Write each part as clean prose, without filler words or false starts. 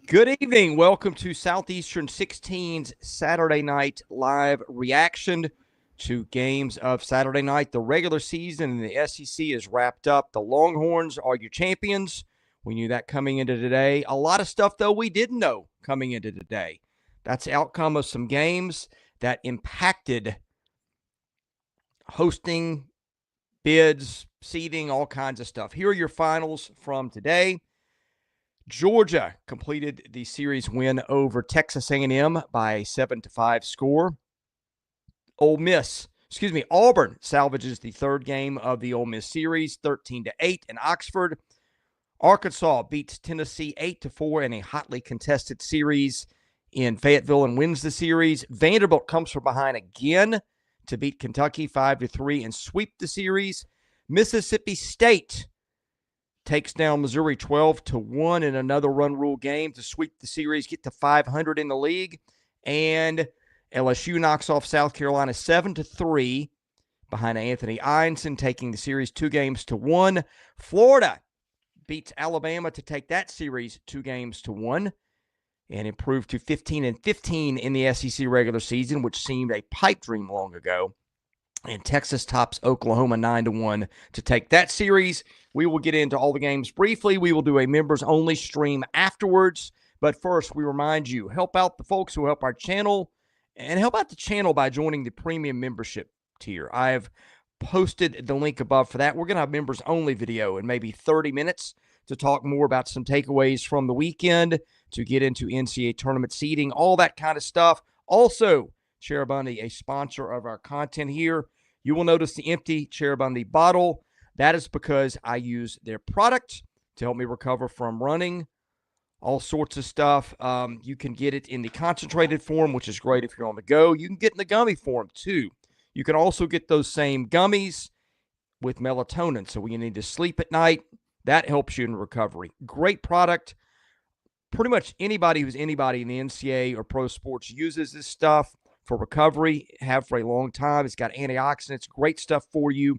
Good evening. Welcome to Southeastern 16's Saturday night live reaction to games of Saturday night. The regular season in the SEC is wrapped up. The Longhorns are your champions. We knew that coming into today. A lot of stuff, though, we didn't know coming into today. That's the outcome of some games that impacted hosting, bids, seeding, all kinds of stuff. Here are your finals from today. Georgia completed the series win over Texas A&M by a 7-5 score. Auburn salvages the third game of the Ole Miss series, 13-8 in Oxford. Arkansas beats Tennessee 8-4 in a hotly contested series in Fayetteville and wins the series. Vanderbilt comes from behind again to beat Kentucky 5-3 and sweep the series. Mississippi State takes down Missouri 12-1 in another run rule game to sweep the series, get to 500 in the league. And LSU knocks off South Carolina 7-3 behind Anthony Eyanson, taking the series 2-1. Florida beats Alabama to take that series 2-1 and improve to 15-15 in the SEC regular season, which seemed a pipe dream long ago. And Texas tops Oklahoma 9-1 to take that series. We will get into all the games briefly. We will do a members-only stream afterwards. But first, we remind you, help out the folks who help our channel, and help out the channel by joining the premium membership tier. I have posted the link above for that. We're going to have members-only video in maybe 30 minutes to talk more about some takeaways from the weekend, to get into NCAA tournament seeding, all that kind of stuff. Also, Cherubundi, a sponsor of our content here. You will notice the empty Cherubundi bottle. That is because I use their product to help me recover from running, all sorts of stuff. You can get it in the concentrated form, which is great if you're on the go. You can get in the gummy form, too. You can also get those same gummies with melatonin. So when you need to sleep at night, that helps you in recovery. Great product. Pretty much anybody who's anybody in the NCAA or pro sports uses this stuff for recovery, have for a long time. It's got antioxidants, great stuff for you.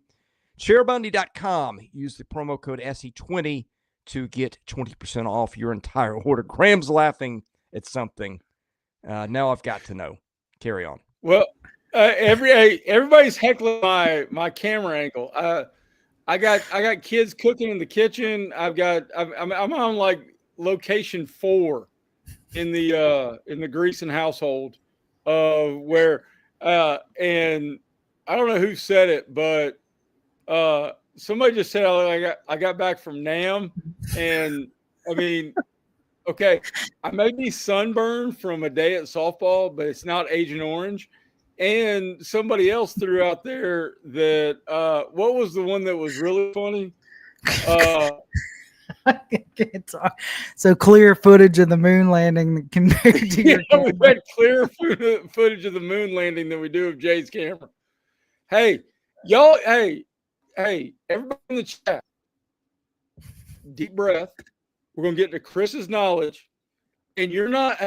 Cherubundi.com. Use the promo code SE20 to get 20% off your entire order. Graham's laughing at something. Now I've got to know. Carry on. Well, everybody's heckling my camera angle. I got kids cooking in the kitchen. I'm on like location 4 in the Greason household. Where and I don't know who said it, but somebody just said I got back from NAM, and I mean, okay, I may be sunburned from a day at softball, but it's not Agent Orange. And somebody else threw out there that what was the one that was really funny? I can't talk. So clear footage of the moon landing compared to your camera. We had clear footage of the moon landing than we do of Jay's camera. Hey, y'all, hey, everybody in the chat, deep breath. We're gonna get to Chris's knowledge, and you're not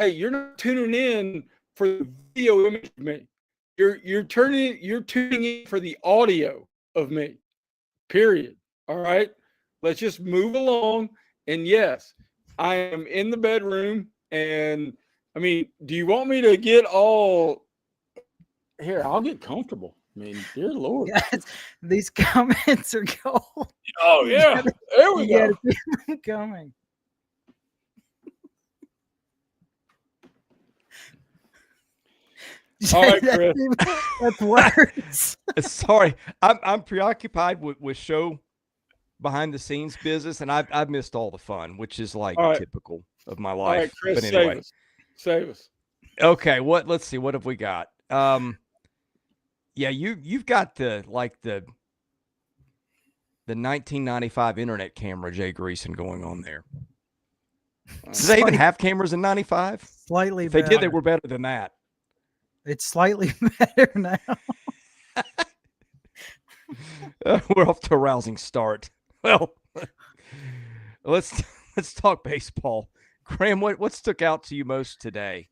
tuning in for the video image of me. You're tuning in for the audio of me. Period. All right. Let's just move along. And yes, I am in the bedroom. And I mean, do you want me to get all here? I'll get comfortable. I mean, dear Lord. Yes, these comments are gold. Oh, yeah. There we go. Keep them coming. All right, Chris. That's words. Sorry, I'm preoccupied with show behind the scenes business, and I've missed all the fun, which is like typical of my life. All right, Chris, but anyway, save us. Okay, let's see, what have we got? Yeah, you've got the 1995 internet camera, Jay Greason, going on there. Did they even have cameras in 95? Slightly if they better. did, they were better than that. It's slightly better now. We're off to a rousing start. Well, let's talk baseball. Graham, what stuck out to you most today?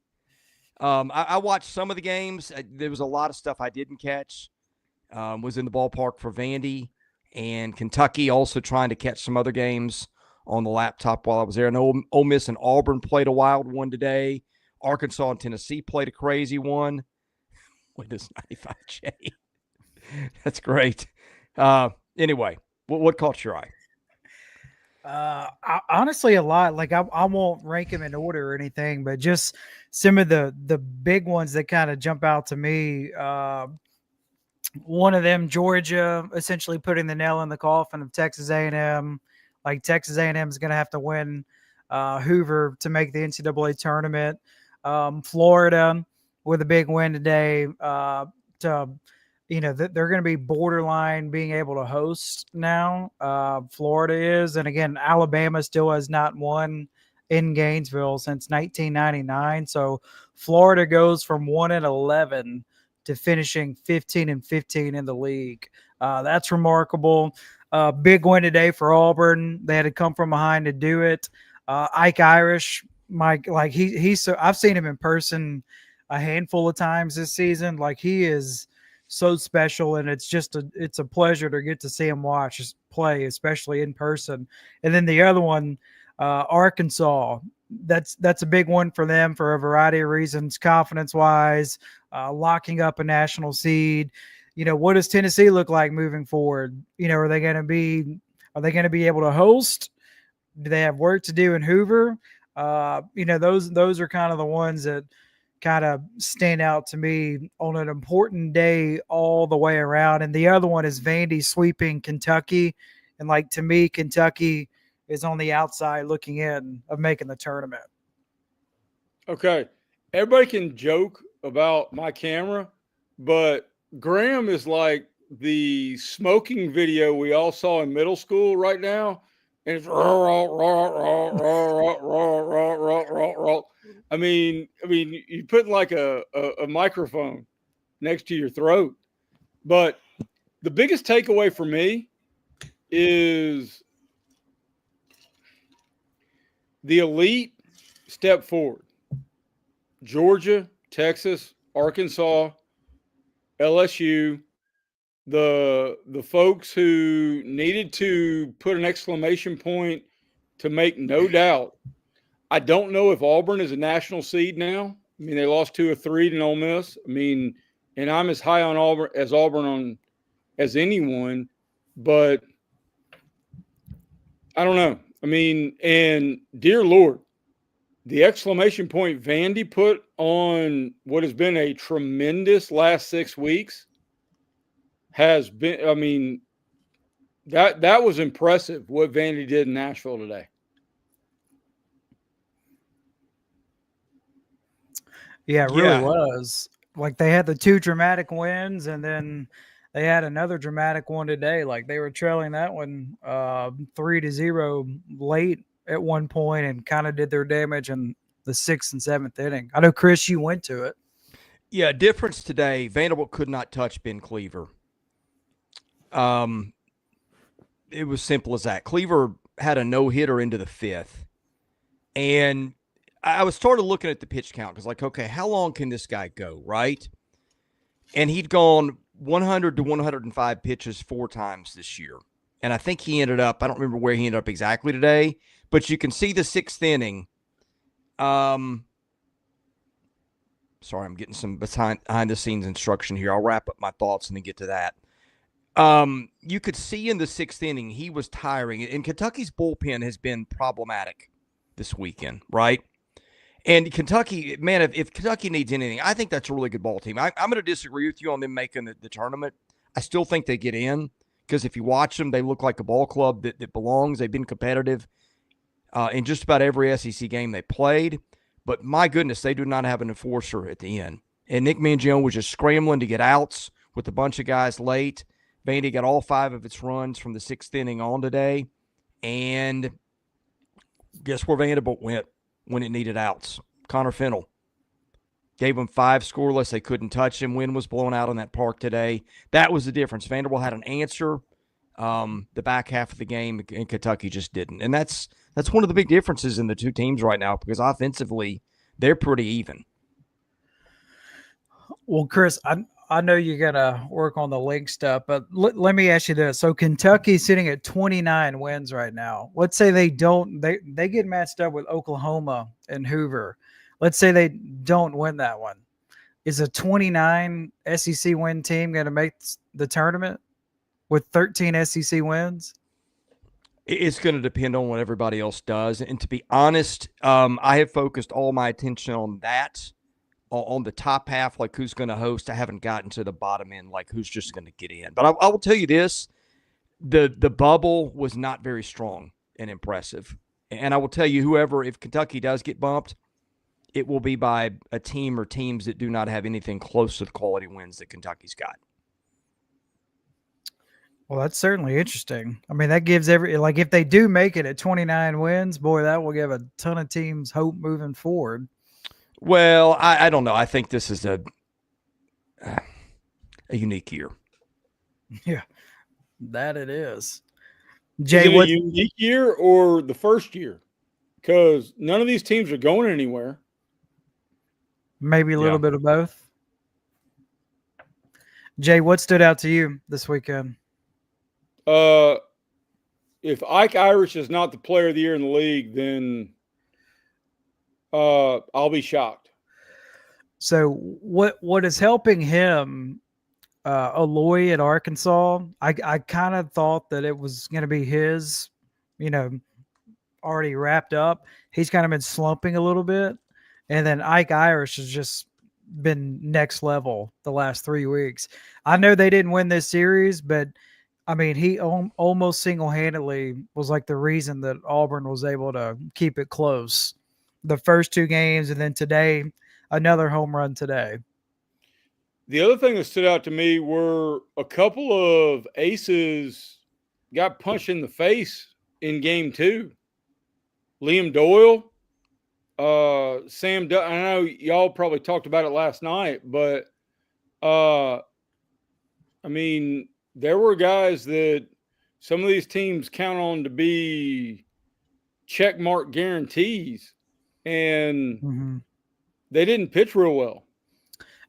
I watched some of the games. There was a lot of stuff I didn't catch. Was in the ballpark for Vandy and Kentucky, also trying to catch some other games on the laptop while I was there. I know Ole Miss and Auburn played a wild one today. Arkansas and Tennessee played a crazy one. With this 95J. That's great. Anyway, what caught your eye? Honestly, a lot. Like I won't rank them in order or anything, but just some of the big ones that kind of jump out to me. One of them, Georgia, essentially putting the nail in the coffin of Texas A&M. Like Texas A&M is going to have to win Hoover to make the NCAA tournament. Florida with a big win today. They're going to be borderline being able to host now. Florida is, and again, Alabama still has not won in Gainesville since 1999. So Florida goes from 1-11 to finishing 15-15 in the league. That's remarkable. Big win today for Auburn. They had to come from behind to do it. Ike Irish, he's so, I've seen him in person a handful of times this season. Like, he is so special, and it's a pleasure to get to see him play, especially in person. And then the other one, Arkansas, that's a big one for them for a variety of reasons, confidence wise, locking up a national seed. What does Tennessee look like moving forward? Are they going to be able to host? Do they have work to do in Hoover? Those are kind of the ones that kind of stand out to me on an important day all the way around. And the other one is Vandy sweeping Kentucky. And to me, Kentucky is on the outside looking in of making the tournament. Okay. Everybody can joke about my camera, but Graham is like the smoking video we all saw in middle school right now. And it's I mean, you put like a microphone next to your throat. But the biggest takeaway for me is the elite step forward. Georgia, Texas, Arkansas, LSU, the folks who needed to put an exclamation point to make no doubt. I don't know if Auburn is a national seed now. I mean, they lost 2 or 3 to Ole Miss. I mean, and I'm as high on Auburn as anyone, but I don't know. I mean, and dear Lord, the exclamation point Vandy put on what has been a tremendous last 6 weeks has been, I mean, that was impressive what Vandy did in Nashville today. Yeah, it really was. Like, they had the 2 dramatic wins, and then they had another dramatic one today. Like, they were trailing that one 3-0 late at one point and kind of did their damage in the 6th and 7th inning. I know, Chris, you went to it. Yeah, difference today. Vanderbilt could not touch Ben Cleaver. It was simple as that. Cleaver had a no-hitter into the 5th, and I was started looking at the pitch count because, okay, how long can this guy go, right? And he'd gone 100 to 105 pitches 4 times this year. And I think he ended up, I don't remember where he ended up exactly today, but you can see the 6th inning. Sorry, I'm getting some behind-the-scenes instruction here. I'll wrap up my thoughts and then get to that. You could see in the 6th inning he was tiring. And Kentucky's bullpen has been problematic this weekend, right? And Kentucky, man, if Kentucky needs anything, I think that's a really good ball team. I'm going to disagree with you on them making the tournament. I still think they get in because if you watch them, they look like a ball club that belongs. They've been competitive in just about every SEC game they played. But my goodness, they do not have an enforcer at the end. And Nick Mangione was just scrambling to get outs with a bunch of guys late. Vandy got all 5 of its runs from the 6th inning on today. And guess where Vanderbilt went when it needed outs? Connor Fennell. Gave them 5 scoreless. They couldn't touch him. Wind was blowing out in that park today. That was the difference. Vanderbilt had an answer the back half of the game, and Kentucky just didn't. And that's one of the big differences in the 2 teams right now because offensively, they're pretty even. Well, Chris, I know you're gonna work on the link stuff, but let me ask you this: so Kentucky's sitting at 29 wins right now. Let's say they get matched up with Oklahoma and Hoover. Let's say they don't win that one. Is a 29 SEC win team going to make the tournament with 13 SEC wins? It's going to depend on what everybody else does. And to be honest, I have focused all my attention on that, on the top half, like who's going to host. I haven't gotten to the bottom end, like who's just going to get in. But I will tell you this, the bubble was not very strong and impressive. And I will tell you, if Kentucky does get bumped, it will be by a team or teams that do not have anything close to the quality wins that Kentucky's got. Well, that's certainly interesting. I mean, that gives if they do make it at 29 wins, boy, that will give a ton of teams hope moving forward. Well, I don't know. I think this is a unique year. Yeah, that it is. Jay, is it a unique year or the first year? Because none of these teams are going anywhere. Maybe a little bit of both. Jay, what stood out to you this weekend? If Ike Irish is not the player of the year in the league, then I'll be shocked. So what is helping him, Aloy at Arkansas, I kind of thought that it was going to be his, already wrapped up. He's kind of been slumping a little bit. And then Ike Irish has just been next level the last 3 weeks. I know they didn't win this series, but I mean, he almost single-handedly was like the reason that Auburn was able to keep it close the first 2 games. And then today, another home run today. The other thing that stood out to me were a couple of aces got punched in the face in game 2. Liam Doyle, Sam, I know y'all probably talked about it last night, but I mean, there were guys that some of these teams count on to be check mark guarantees, and they didn't pitch real well.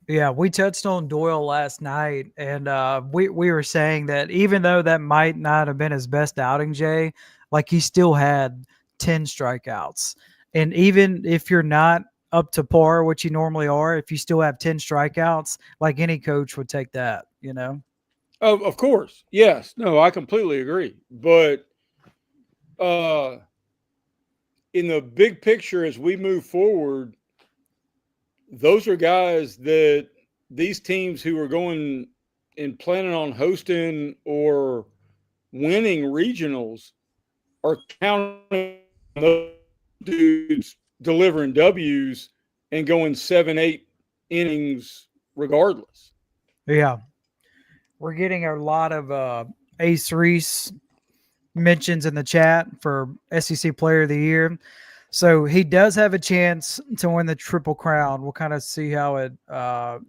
Yeah, we touched on Doyle last night, and we were saying that even though that might not have been his best outing, Jay, like he still had 10 strikeouts. And even if you're not up to par, which you normally are, if you still have 10 strikeouts, like any coach would take that, Oh, of course. Yes. No, I completely agree. But in the big picture, as we move forward, those are guys that these teams who are going and planning on hosting or winning regionals are counting on those dudes delivering W's and going 7-8 innings regardless. Yeah. We're getting a lot of Ace Reese mentions in the chat for SEC Player of the Year. So he does have a chance to win the Triple Crown. We'll kind of see how it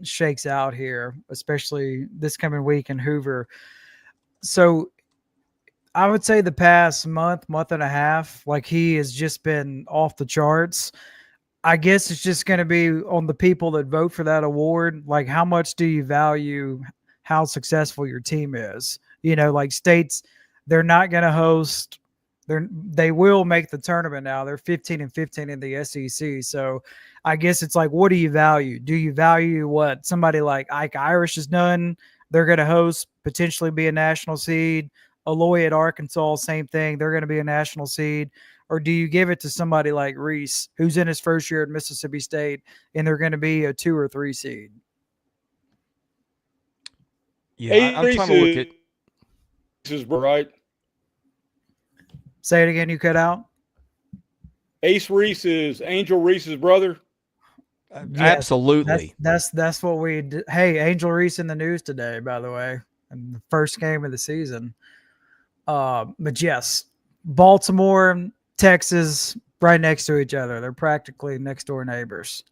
shakes out here, especially this coming week in Hoover. So I would say the past month and a half, like he has just been off the charts. I guess it's just going to be on the people that vote for that award. Like, how much do you value how successful your team is? Like states, they're not going to host. They will make the tournament now. They're 15-15 in the SEC. So I guess it's like, what do you value? Do you value what somebody like Ike Irish has done? They're going to host, potentially be a national seed. Aloy at Arkansas, same thing. They're going to be a national seed. Or do you give it to somebody like Reese, who's in his first year at Mississippi State, and they're going to be a 2 or 3 seed? Yeah, I'm trying to look at this is right. Say it again. You cut out. Ace Reese is Angel Reese's brother. Yes, absolutely. That's what we did. Hey, Angel Reese in the news today, by the way, in the first game of the season. But yes, Baltimore, Texas, right next to each other. They're practically next door neighbors.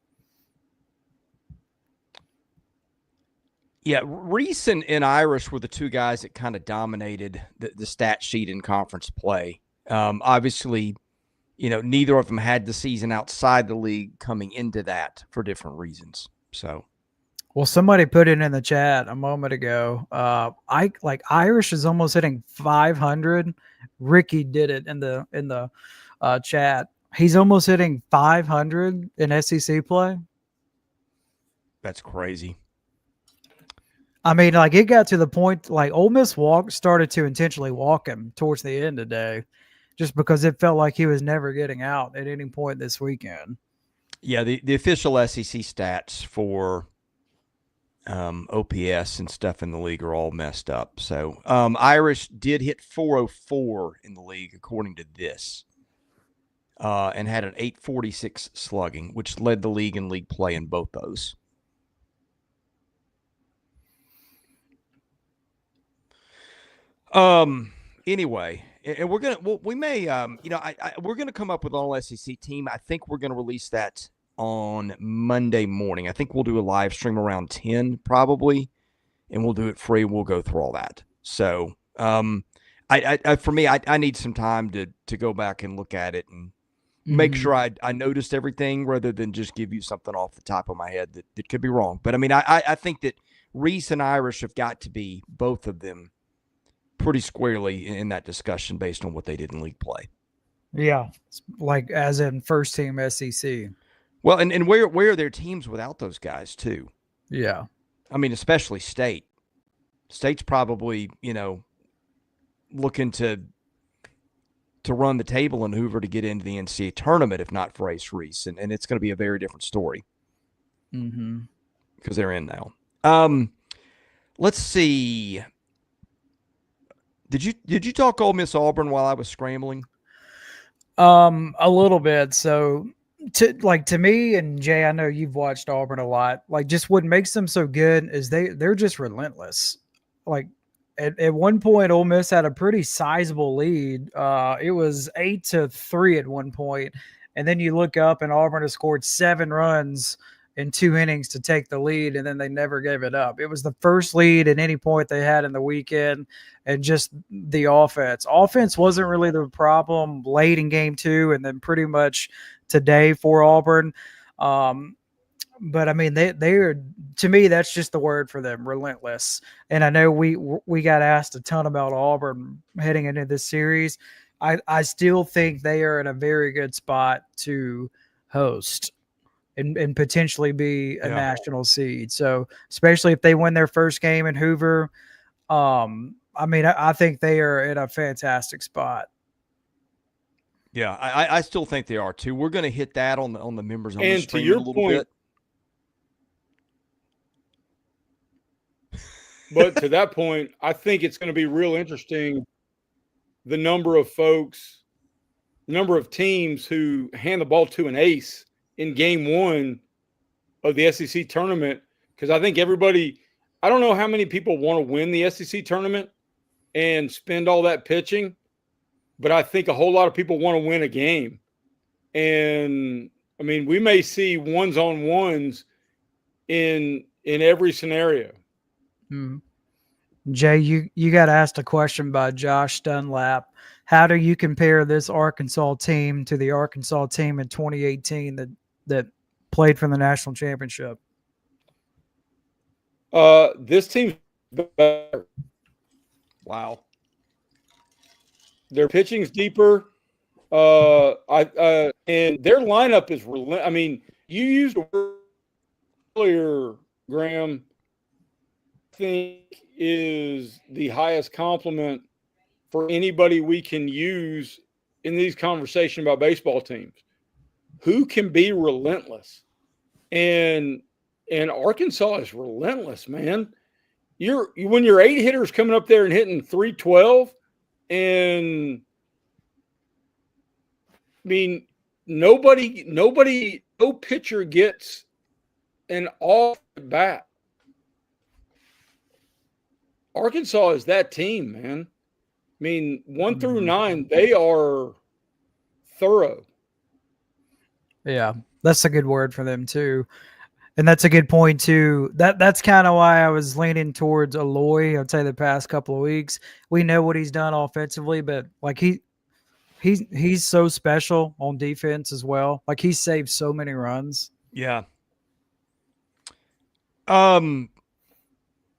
Yeah, Reese and Irish were the 2 guys that kind of dominated the stat sheet in conference play. Obviously, neither of them had the season outside the league coming into that for different reasons. So, Well, somebody put it in the chat a moment ago. Irish is almost hitting 500. Ricky did it in the chat. He's almost hitting 500 in SEC play. That's crazy. I mean, like it got to the point like Ole Miss started to intentionally walk him towards the end of the day, just because it felt like he was never getting out at any point this weekend. Yeah, the official SEC stats for OPS and stuff in the league are all messed up. So Irish did hit 404 in the league according to this, and had an 846 slugging, which led the league in league play in both those. Anyway, and we're gonna we may we're gonna come up with an all SEC team. I think we're gonna release that on Monday morning. I think we'll do a live stream around 10 probably, and we'll do it free. We'll go through all that. So for me, I need some time to go back and look at it and make sure I noticed everything rather than just give you something off the top of my head that could be wrong. But I mean, I think that Reese and Irish have got to be, both of them, pretty squarely in that discussion based on what they did in league play. Yeah, like as in first team SEC. Well, and where are their teams without those guys too? Yeah. I mean, especially State. State's probably, looking to run the table in Hoover to get into the NCAA tournament if not for Ace Reese. And it's going to be a very different story. Because they're in now. Let's see. Did you talk Ole Miss Auburn while I was scrambling? A little bit. So to me and Jay, I know you've watched Auburn a lot. Like, just what makes them so good is they're just relentless. Like at one point, Ole Miss had a pretty sizable lead. It was 8-3 at one point, and then you look up and Auburn has scored 7 runs in 2 innings to take the lead, and then they never gave it up. It was the first lead at any point they had in the weekend, and just the offense. Offense wasn't really the problem late in game 2, and then pretty much today for Auburn. But I mean, they are, to me, that's just the word for them, relentless. And I know we got asked a ton about Auburn heading into this series. I still think they are in a very good spot to host and potentially be a national seed. So especially if they win their first game in Hoover, I mean, I think they are in a fantastic spot. Yeah, I still think they are too. We're going to hit that on the members only and stream to your in a little point, bit. But to that point, I think it's going to be real interesting the number of teams who hand the ball to an ace in game 1 of the SEC tournament. Because I think I don't know how many people want to win the SEC tournament and spend all that pitching, but I think a whole lot of people want to win a game. And I mean, we may see ones-on-ones in every scenario. Jay, you got asked a question by Josh Dunlap. How do you compare this Arkansas team to the Arkansas team in 2018 that played for the national championship? This team's better. Wow. Their pitching's deeper. And their lineup is I mean, you used a word earlier, Graham, I think is the highest compliment for anybody we can use in these conversations about baseball teams. Who can be relentless? And Arkansas is relentless, man. When your 8 hitters coming up there and hitting 312, and I mean, no pitcher gets an off bat. Arkansas is that team, man. I mean, 1 through 9, they are thorough. Yeah, that's a good word for them too. And that's a good point too. That's kind of why I was leaning towards Aloy, I'd say, the past couple of weeks. We know what he's done offensively, but like he's so special on defense as well. Like, he saved so many runs. Yeah.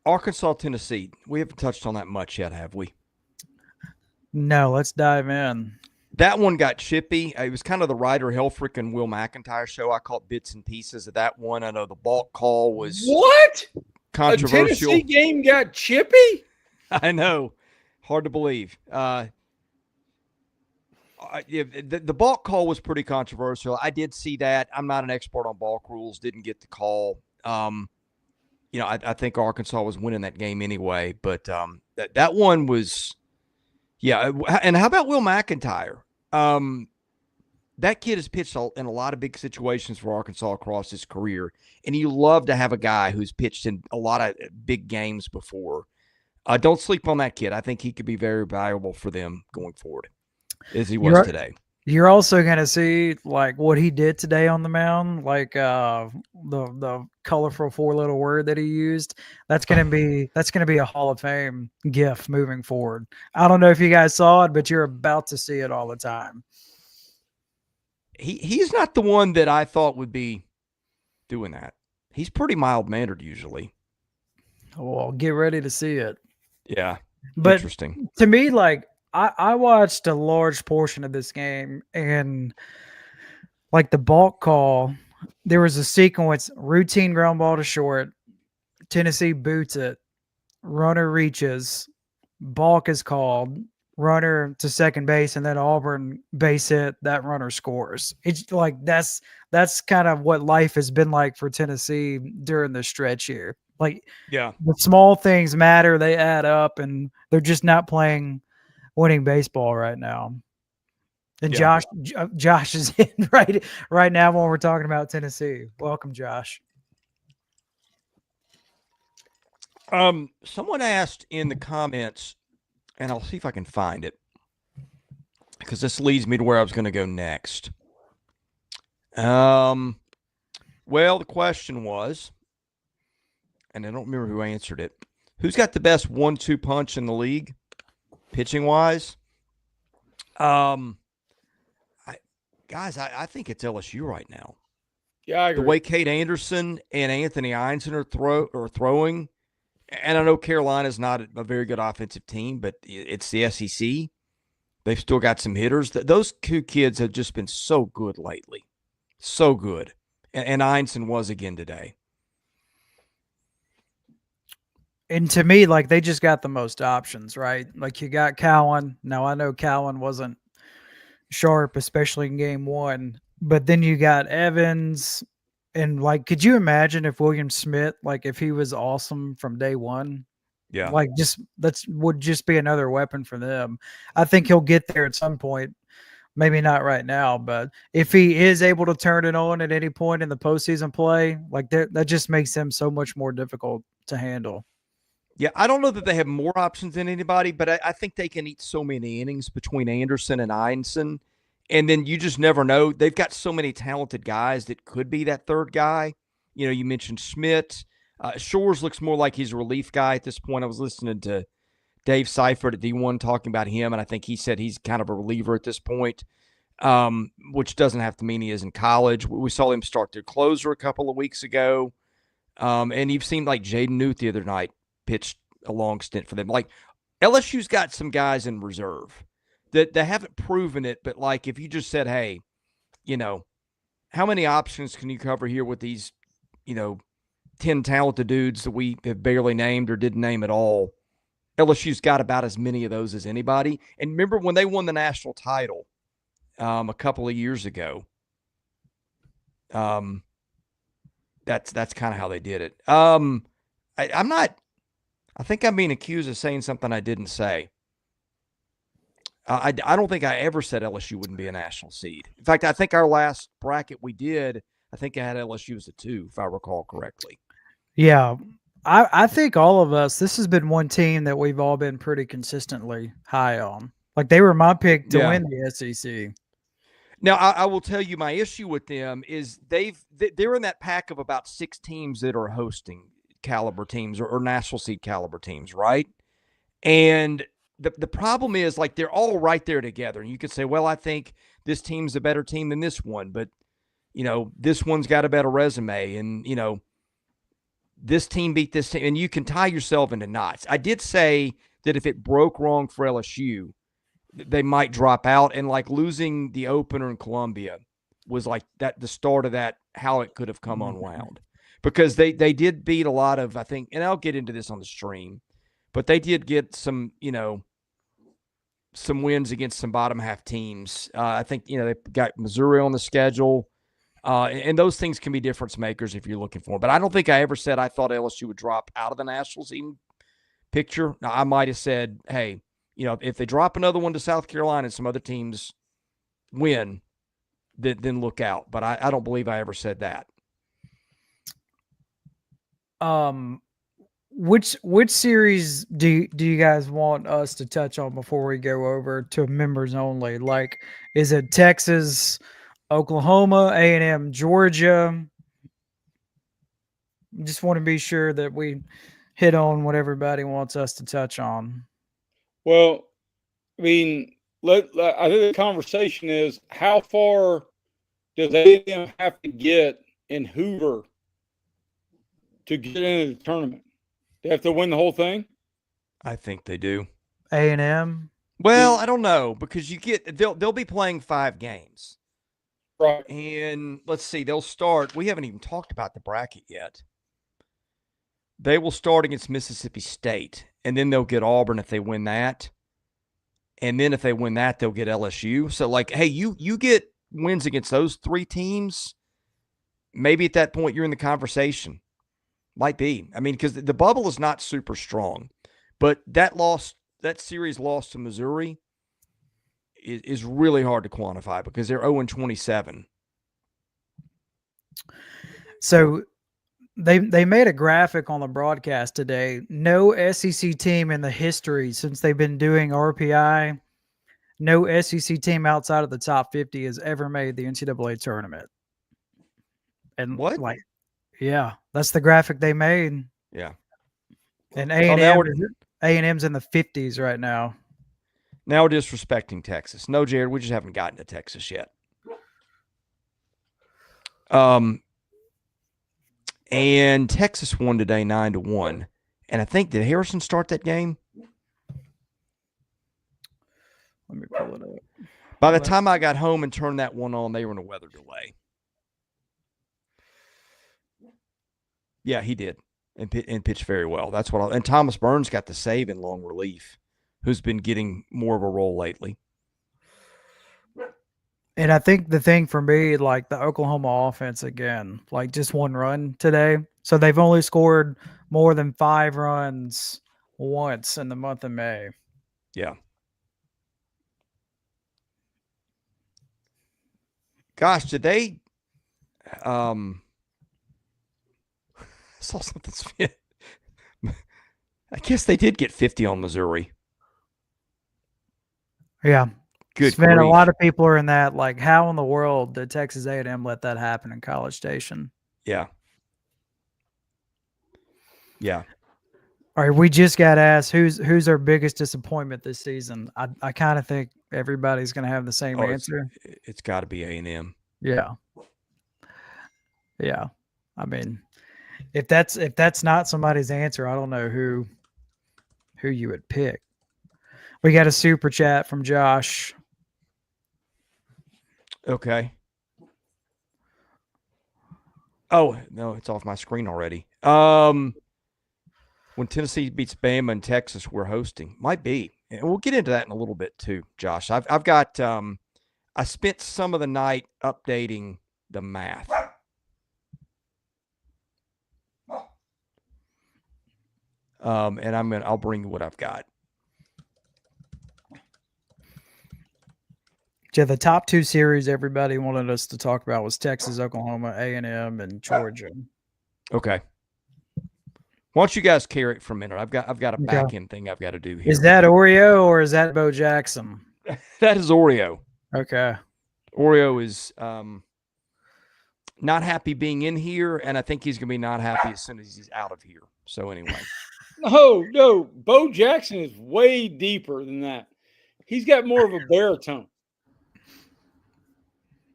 Arkansas, Tennessee. We haven't touched on that much yet, have we? No, let's dive in. That one got chippy. It was kind of the Ryder Helfrick and Will McIntyre show. I caught bits and pieces of that one. I know the balk call was what? controversial. A Tennessee game got chippy? I know. Hard to believe. The balk call was pretty controversial. I did see that. I'm not an expert on balk rules. Didn't get the call. I think Arkansas was winning that game anyway. But that one was, yeah. And how about Will McIntyre? That kid has pitched in a lot of big situations for Arkansas across his career, and you love to have a guy who's pitched in a lot of big games before. Don't sleep on that kid. I think he could be very valuable for them going forward, as he was today. You're also going to see like what he did today on the mound, like the colorful four-letter word that he used. That's going to be a Hall of Fame gif moving forward. I don't know if you guys saw it, but you're about to see it all the time. He's not the one that I thought would be doing that. He's pretty mild-mannered usually. Well, get ready to see it. Yeah, but interesting. To me, like I watched a large portion of this game, and like the balk call, there was a sequence: routine ground ball to short, Tennessee boots it, runner reaches, balk is called, runner to second base, and then Auburn base hit, that runner scores. It's like that's kind of what life has been like for Tennessee during the stretch here. Like, yeah, the small things matter, they add up, and they're just not playing winning baseball right now. And yeah. Josh is in right now when we're talking about Tennessee. Welcome, Josh. Someone asked in the comments, and I'll see if I can find it, because this leads me to where I was going to go next. Well, the question was, and I don't remember who answered it, who's got the best 1-2 punch in the league, pitching-wise? I think it's LSU right now. Yeah, I agree. The way Kate Anderson and Anthony Eyanson are throwing, and I know Carolina's not a very good offensive team, but it's the SEC. They've still got some hitters. Those two kids have just been so good lately. So good. And Eyanson was again today. And to me, like, they just got the most options, right? Like, you got Cowan. Now, I know Cowan wasn't sharp, especially in game one. But then you got Evans. And, like, could you imagine if William Smith, like, if he was awesome from day one? Yeah. Like, would just be another weapon for them. I think he'll get there at some point. Maybe not right now, but if he is able to turn it on at any point in the postseason play, like, that just makes him so much more difficult to handle. Yeah, I don't know that they have more options than anybody, but I think they can eat so many innings between Anderson and Eyanson, and then you just never know. They've got so many talented guys that could be that third guy. You know, you mentioned Schmidt. Shores looks more like he's a relief guy at this point. I was listening to Dave Seifert at D1 talking about him, and I think he said he's kind of a reliever at this point, which doesn't have to mean he is in college. We saw him start their closer a couple of weeks ago, and you've seen like Jaden Newt the other night pitched a long stint for them. Like, LSU's got some guys in reserve that they haven't proven it, but like if you just said, hey, you know, how many options can you cover here with these, 10 talented dudes that we have barely named or didn't name at all? LSU's got about as many of those as anybody. And remember when they won the national title a couple of years ago, that's kind of how they did it. I think I'm being accused of saying something I didn't say. I don't think I ever said LSU wouldn't be a national seed. In fact, I think our last bracket we did, I think I had LSU as a 2, if I recall correctly. Yeah, I think all of us, this has been one team that we've all been pretty consistently high on. Like, they were my pick to win the SEC. Now, I will tell you my issue with them is they're in that pack of about 6 teams that are hosting caliber teams or national seed caliber teams, right? And the problem is, like, they're all right there together. And you could say, well, I think this team's a better team than this one, but, this one's got a better resume. And, this team beat this team, and you can tie yourself into knots. I did say that if it broke wrong for LSU, they might drop out, and like losing the opener in Columbia was like that the start of that, how it could have come unwound, because they did beat a lot of, I think, and I'll get into this on the stream, but they did get some, some wins against some bottom half teams. I think, they got Missouri on the schedule. And those things can be difference makers if you're looking for them. But I don't think I ever said I thought LSU would drop out of the national team picture. Now, I might have said, hey, if they drop another one to South Carolina and some other teams win, then look out. But I don't believe I ever said that. Which series do you guys want us to touch on before we go over to members only? Like, is it Texas, Oklahoma, A&M, Georgia? Just want to be sure that we hit on what everybody wants us to touch on. Well, I mean, I think the conversation is, how far does A&M have to get in Hoover to get into the tournament? They have to win the whole thing? I think they do. A&M? Well, I don't know, because they'll be playing 5 games. Right. And let's see, they'll start. We haven't even talked about the bracket yet. They will start against Mississippi State, and then they'll get Auburn if they win that. And then if they win that, they'll get LSU. So, like, hey, you get wins against those 3 teams, maybe at that point you're in the conversation. Might be. I mean, because the bubble is not super strong. But that series loss to Missouri is really hard to quantify, because they're 0-27. So they made a graphic on the broadcast today. No SEC team in the history since they've been doing RPI, no SEC team outside of the top 50 has ever made the NCAA tournament. And what? Like, yeah, that's the graphic they made. Yeah. And A&M's in the 50s right now. Now we're disrespecting Texas. No, Jared, we just haven't gotten to Texas yet. And Texas won today 9-1. And I think, did Harrison start that game? Let me pull it up. By the time I got home and turned that one on, they were in a weather delay. Yeah, he did, and pitched very well. That's what. And Thomas Burns got the save in long relief, who's been getting more of a role lately. And I think the thing for me, like the Oklahoma offense again, like just 1 run today. So they've only scored more than 5 runs once in the month of May. Yeah. Gosh, did they I saw something. I guess they did get 50 on Missouri. Yeah. Good Sven, grief. a lot of people are in that, like, how in the world did Texas A&M let that happen in College Station? Yeah. Yeah. All right, we just got asked who's our biggest disappointment this season. I kind of think everybody's going to have the same answer. It's got to be A&M. Yeah. Yeah. I mean, if that's not somebody's answer, I don't know who you would pick. We got a super chat from Josh. Okay. Oh, no, it's off my screen already. When Tennessee beats Bama and Texas, we're hosting. Might be. And we'll get into that in a little bit too, Josh. I've got I spent some of the night updating the math. And I'll bring you what I've got. Yeah, the top 2 series everybody wanted us to talk about was Texas, Oklahoma, A&M, and Georgia. Okay. Why don't you guys carry it for a minute? I've got a back end thing I've got to do here. Is that Oreo or is that Bo Jackson? That is Oreo. Okay. Oreo is not happy being in here, and I think he's going to be not happy as soon as he's out of here. So anyway. No. Bo Jackson is way deeper than that. He's got more of a baritone.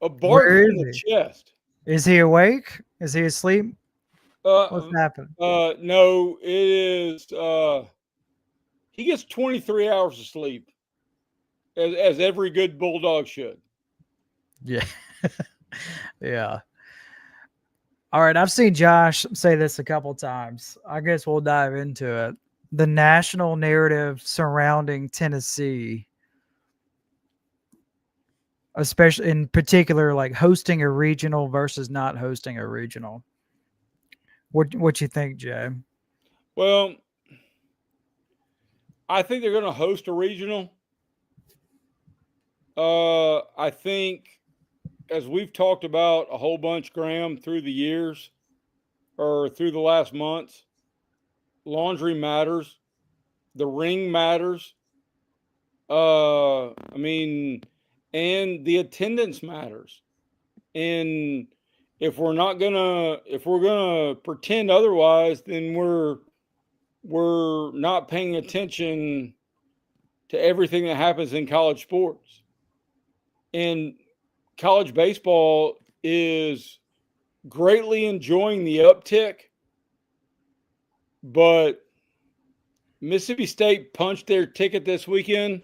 A bark in the chest. Is he awake? Is he asleep? What's happening? No, it is. He gets 23 hours of sleep, as every good Bulldog should. Yeah. Yeah. All right. I've seen Josh say this a couple times. I guess we'll dive into it. The national narrative surrounding Tennessee, especially in particular, like hosting a regional versus not hosting a regional. What you think, Jay? Well, I think they're going to host a regional. I think, as we've talked about a whole bunch, Graham, through the years or through the last months, laundry matters. The ring matters. I mean, and the attendance matters. And if we're gonna pretend otherwise, then we're not paying attention to everything that happens in college sports. And college baseball is greatly enjoying the uptick, but Mississippi State punched their ticket this weekend,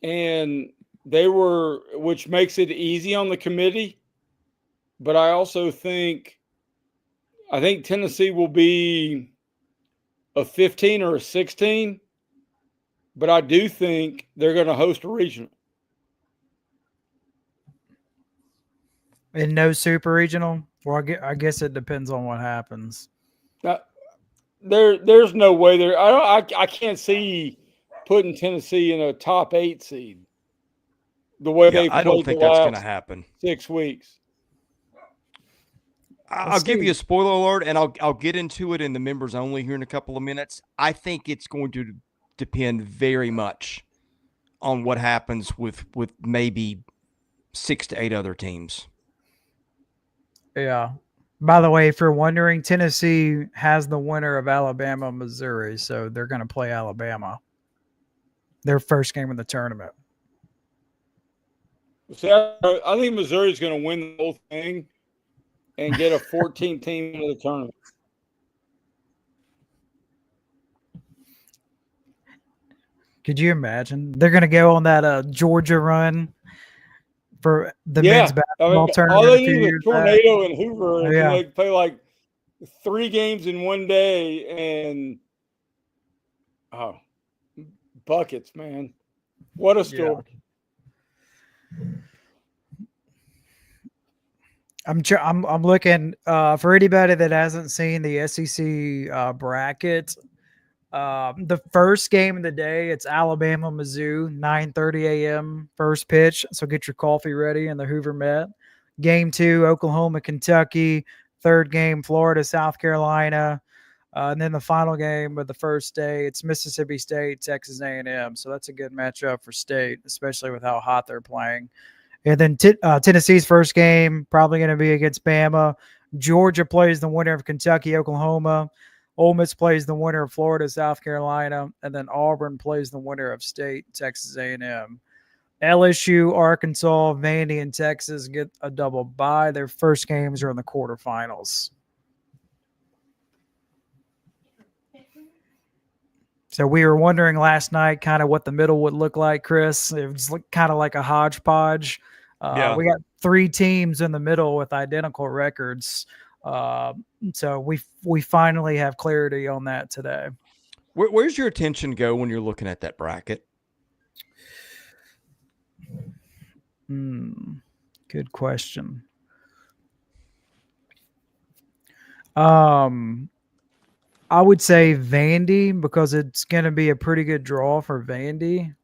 and which makes it easy on the committee. But I also think Tennessee will be a 15 or a 16, but I do think they're going to host a regional. And no super regional? Well, I guess it depends on what happens. There's no way there. I can't see putting Tennessee in a top 8 seed the way they've played. I don't think that's going to happen. 6 weeks. I'll give you a spoiler alert, and I'll get into it in the members only here in a couple of minutes. I think it's going to depend very much on what happens with maybe 6 to 8 other teams. Yeah. By the way, if you're wondering, Tennessee has the winner of Alabama, Missouri, so they're going to play Alabama. Their first game of the tournament. See, I think Missouri's going to win the whole thing and get a 14 team into the tournament. Could you imagine? They're going to go on that Georgia run for the men's basketball tournament. All they need is a tornado in Hoover, and they play like 3 games in one day, and buckets, man! What a story! Yeah. I'm looking for anybody that hasn't seen the SEC bracket. The first game of the day, it's Alabama, Mizzou, 9:30 a.m. first pitch. So get your coffee ready in the Hoover Met. Game 2, Oklahoma, Kentucky. Third game, Florida, South Carolina. And then the final game of the first day, it's Mississippi State, Texas A&M. So that's a good matchup for State, especially with how hot they're playing. And then Tennessee's first game, probably going to be against Bama. Georgia plays the winner of Kentucky, Oklahoma. Ole Miss plays the winner of Florida, South Carolina. And then Auburn plays the winner of State, Texas A&M. LSU, Arkansas, Vandy, and Texas get a double bye. Their first games are in the quarterfinals. So we were wondering last night kind of what the middle would look like, Chris. It was kind of like a hodgepodge. We got 3 teams in the middle with identical records. So we finally have clarity on that today. Where's your attention go when you're looking at that bracket? Good question. I would say Vandy, because it's going to be a pretty good draw for Vandy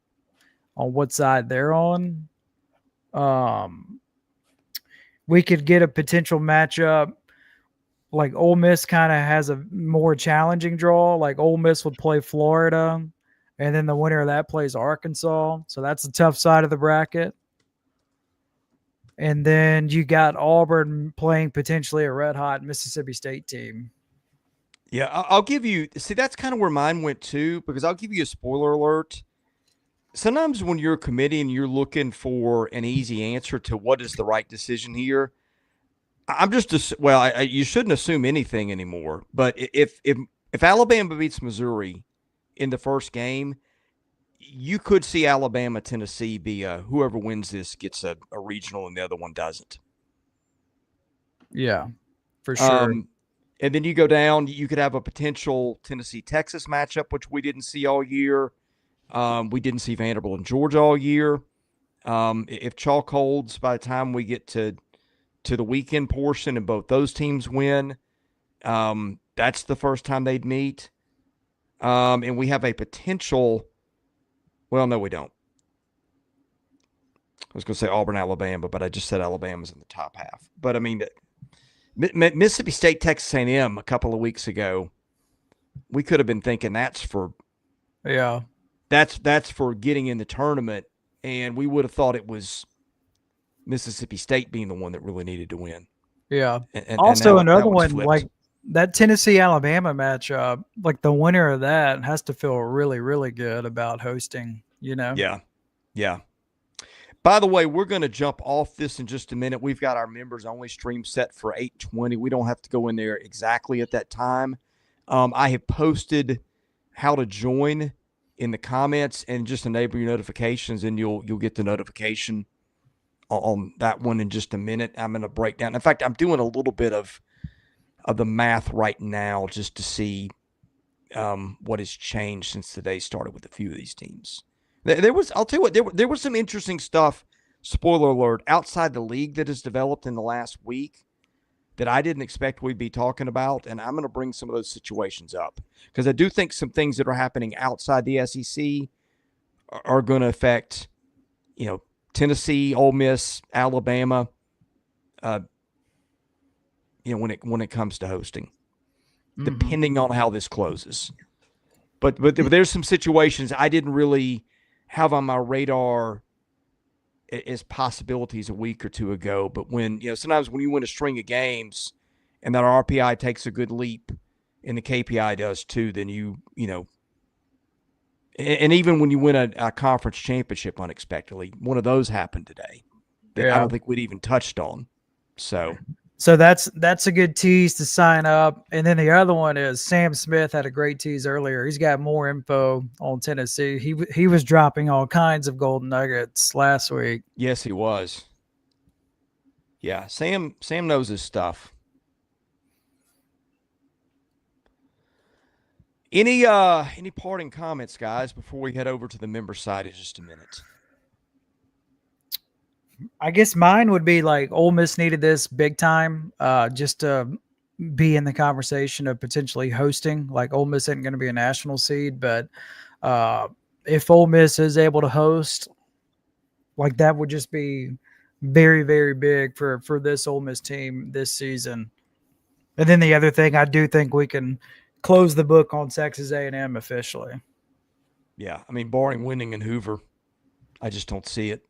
on what side they're on. We could get a potential matchup. Like Ole Miss kind of has a more challenging draw. Like Ole Miss would play Florida, and then the winner of that plays Arkansas. So that's the tough side of the bracket. And then you got Auburn playing potentially a red-hot Mississippi State team. Yeah, I'll give you – see, that's kind of where mine went too, because I'll give you a spoiler alert. Sometimes when you're a committee and you're looking for an easy answer to what is the right decision here, I'm just well. You shouldn't assume anything anymore. But if Alabama beats Missouri in the first game, you could see Alabama Tennessee be whoever wins this gets a regional and the other one doesn't. Yeah, for sure. And then you go down, you could have a potential Tennessee-Texas matchup, which we didn't see all year. We didn't see Vanderbilt and Georgia all year. If chalk holds by the time we get to the weekend portion and both those teams win, that's the first time they'd meet. And we have a potential – well, no, we don't. I was going to say Auburn, Alabama, but I just said Alabama's in the top half. But, I mean, Mississippi State, Texas A&M a couple of weeks ago, we could have been thinking that's for getting in the tournament, and we would have thought it was Mississippi State being the one that really needed to win. Yeah. And also, now another one, flipped. like that Tennessee-Alabama matchup, like the winner of that has to feel really, really good about hosting, you know? Yeah. Yeah. By the way, we're going to jump off this in just a minute. We've got our members-only stream set for 8:20. We don't have to go in there exactly at that time. I have posted how to join in the comments, and just enable your notifications, and you'll get the notification on that one in just a minute. I'm going to break down. In fact, I'm doing a little bit of the math right now just to see what has changed since the day started with a few of these teams. I'll tell you what, there was some interesting stuff, spoiler alert, outside the league that has developed in the last week that I didn't expect we'd be talking about, and I'm going to bring some of those situations up because I do think some things that are happening outside the SEC are going to affect, Tennessee, Ole Miss, Alabama, when it comes to hosting, depending on how this closes. But there's some situations I didn't really have on my radar as possibilities a week or two ago. But when, sometimes when you win a string of games and that RPI takes a good leap and the KPI does too, then and even when you win a conference championship unexpectedly, one of those happened today that I don't think we'd even touched on. So that's a good tease to sign up. And then the other one is Sam Smith had a great tease earlier. He's got more info on Tennessee. He was dropping all kinds of golden nuggets last week. Yes, he was. Yeah, Sam knows his stuff. Any parting comments, guys, before we head over to the member side in just a minute? I guess mine would be like Ole Miss needed this big time just to be in the conversation of potentially hosting. Like Ole Miss isn't going to be a national seed, but if Ole Miss is able to host, like that would just be very, very big for this Ole Miss team this season. And then the other thing, I do think we can close the book on Texas A&M officially. Yeah, I mean, barring winning in Hoover, I just don't see it.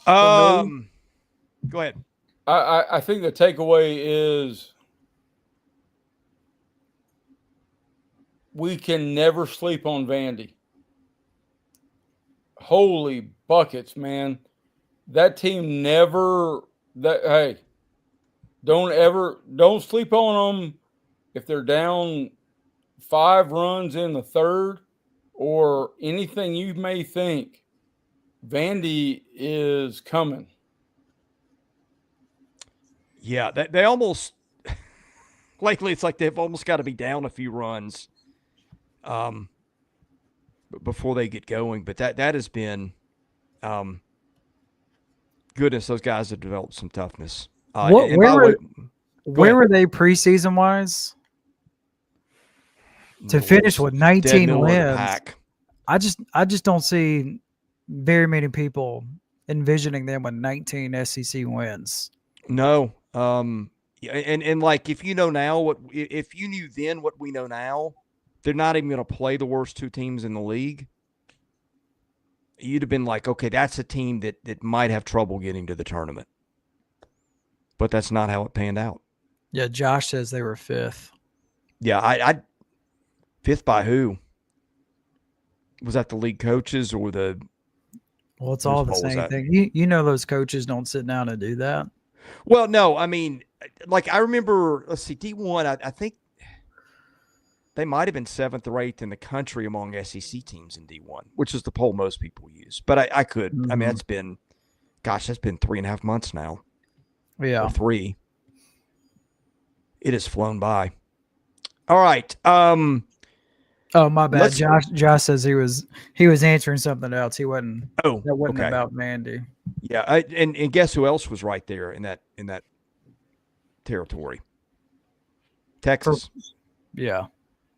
Go ahead. I think the takeaway is we can never sleep on Vandy. Holy buckets, man. That team don't sleep on them if they're down 5 runs in the third or anything you may think. Vandy is coming. Yeah, they almost lately it's like they've almost got to be down a few runs before they get going. But that has been goodness, those guys have developed some toughness. Where were they preseason wise? To finish with 19 wins. I just don't see very many people envisioning them with 19 SEC wins. No. And like, if you know now if you knew then what we know now, they're not even going to play the worst 2 teams in the league. You'd have been like, okay, that's a team that might have trouble getting to the tournament. But that's not how it panned out. Yeah. Josh says they were 5th. Yeah. I 5th by who? Was that the league coaches or the Well, it's all the same thing. You know those coaches don't sit down and do that. Well, no, I mean, like I remember, let's see, D1, I think they might have been 7th or 8th in the country among SEC teams in D1, which is the poll most people use. But I could, I mean, that's been 3.5 months now. Yeah. Or 3. It has flown by. All right. Oh, my bad. Josh says he was answering something else. He wasn't. Oh, that wasn't okay. about Vandy. Yeah, and guess who else was right there in that territory? Texas. Yeah.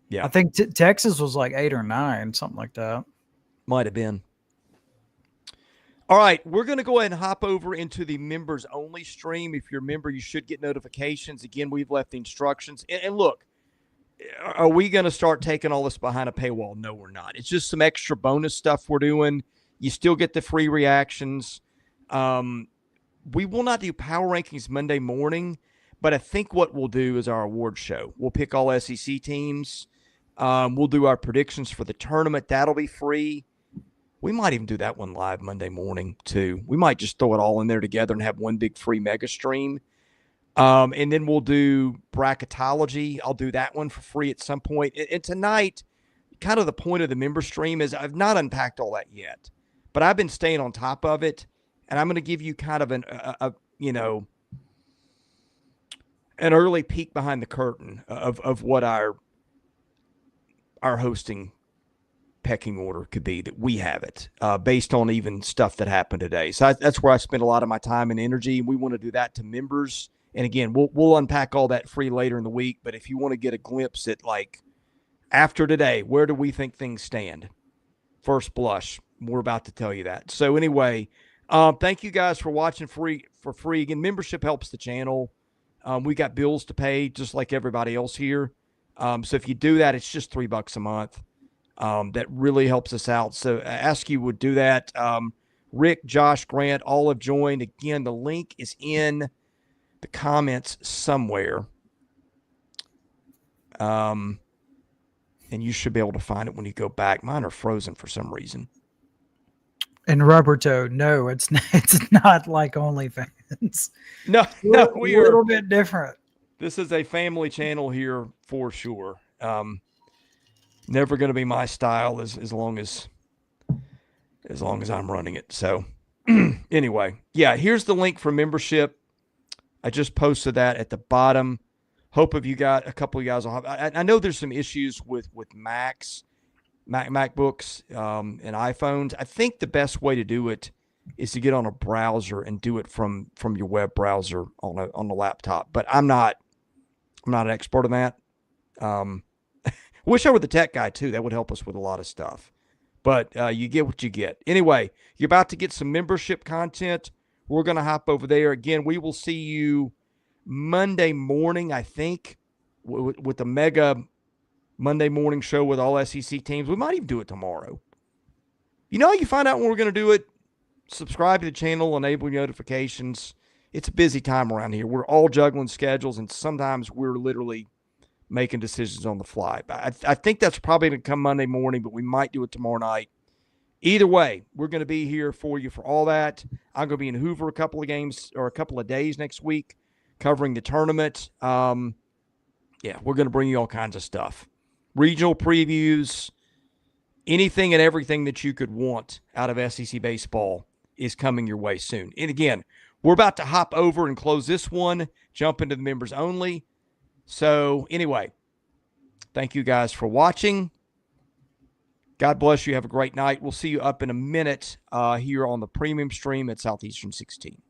Yeah. I think Texas was like 8 or 9, something like that. Might have been. All right, we're going to go ahead and hop over into the members only stream. If you're a member, you should get notifications. Again, we've left the instructions. And look, are we going to start taking all this behind a paywall? No, we're not. It's just some extra bonus stuff we're doing. You still get the free reactions. We will not do power rankings Monday morning, but I think what we'll do is our award show. We'll pick all SEC teams. We'll do our predictions for the tournament. That'll be free. We might even do that one live Monday morning, too. We might just throw it all in there together and have one big free mega stream. And then we'll do bracketology. I'll do that one for free at some point. And tonight, kind of the point of the member stream is I've not unpacked all that yet, but I've been staying on top of it. And I'm going to give you kind of an early peek behind the curtain of what our hosting pecking order could be, that we have it based on even stuff that happened today. So that's where I spend a lot of my time and energy. And we want to do that to members. And again, we'll unpack all that free later in the week. But if you want to get a glimpse at, like, after today, where do we think things stand? First blush, we're about to tell you that. So anyway, thank you guys for watching for free. Again, membership helps the channel. We got bills to pay just like everybody else here. So if you do that, it's just $3 a month. That really helps us out. So I ask you would do that. Rick, Josh, Grant, all have joined. Again, the link is in the comments somewhere. And you should be able to find it when you go back. Mine are frozen for some reason. And Rubber Toad, no, it's not like OnlyFans. No, we are a little bit different. This is a family channel here for sure. Never going to be my style as long as I'm running it. So anyway, yeah, here's the link for membership. I just posted that at the bottom. Hope if you got a couple of guys. I know there's some issues with MacBooks and iPhones. I think the best way to do it is to get on a browser and do it from your web browser on the laptop. But I'm not an expert in that. Wish I were the tech guy too. That would help us with a lot of stuff. But you get what you get. Anyway, you're about to get some membership content. We're going to hop over there. Again, we will see you Monday morning, I think, with the mega Monday morning show with all SEC teams. We might even do it tomorrow. You know how you find out when we're going to do it? Subscribe to the channel, enable notifications. It's a busy time around here. We're all juggling schedules, and sometimes we're literally making decisions on the fly. I think that's probably going to come Monday morning, but we might do it tomorrow night. Either way, we're going to be here for you for all that. I'm going to be in Hoover a couple of days next week covering the tournament. Yeah, we're going to bring you all kinds of stuff. Regional previews, anything and everything that you could want out of SEC baseball is coming your way soon. And again, we're about to hop over and close this one, jump into the members only. So anyway, thank you guys for watching. God bless you. Have a great night. We'll see you up in a minute here on the premium stream at Southeastern 16.